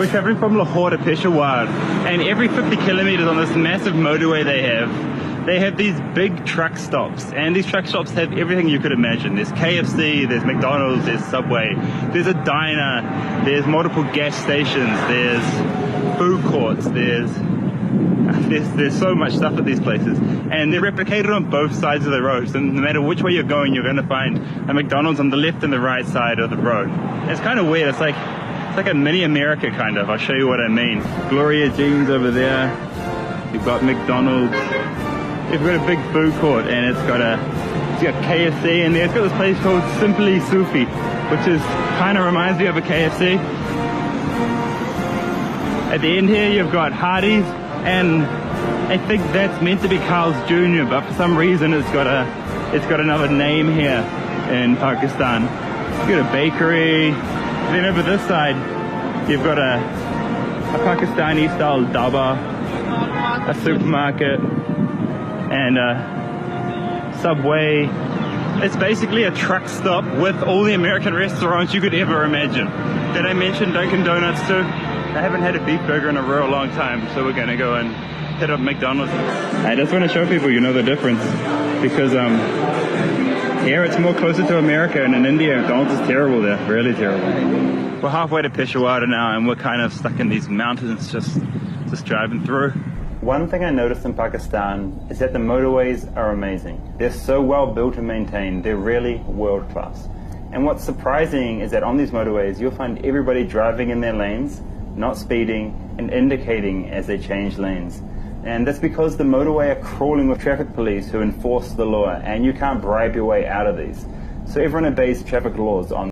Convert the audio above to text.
We're traveling from Lahore to Peshawar, and every 50 kilometers on this massive motorway they have these big truck stops, and these truck stops have everything you could imagine. There's KFC, there's McDonald's, there's Subway, there's a diner, there's multiple gas stations, there's food courts, there's so much stuff at these places, and they're replicated on both sides of the road. So no matter which way you're going to find a McDonald's on the left and the right side of the road. It's kind of weird. It's like a mini America kind of. I'll show you what I mean. Gloria Jeans over there. You've got McDonald's. You've got a big food court, and it's got KFC, and it's got this place called Simply Sufi, which is kind of reminds me of a KFC. At the end here you've got Hardee's, and I think that's meant to be Carl's Jr., but for some reason it's got another name here in Pakistan. You've got a bakery. Then over this side you've got a Pakistani style dhaba, a supermarket, and a Subway. It's basically a truck stop with all the American restaurants you could ever imagine. Did I mention Dunkin' Donuts too? I haven't had a beef burger in a real long time, so we're gonna go and hit up McDonald's. I just want to show people, the difference, because here it's more closer to America, and in India McDonald's is terrible there, really terrible. We're halfway to Peshawar now, and we're kind of stuck in these mountains just driving through. One thing I noticed in Pakistan is that the motorways are amazing. They're so well built and maintained, they're really world class. And what's surprising is that on these motorways you'll find everybody driving in their lanes, not speeding, and indicating as they change lanes. And that's because the motorway are crawling with traffic police who enforce the law, and you can't bribe your way out of these. So everyone obeys traffic laws on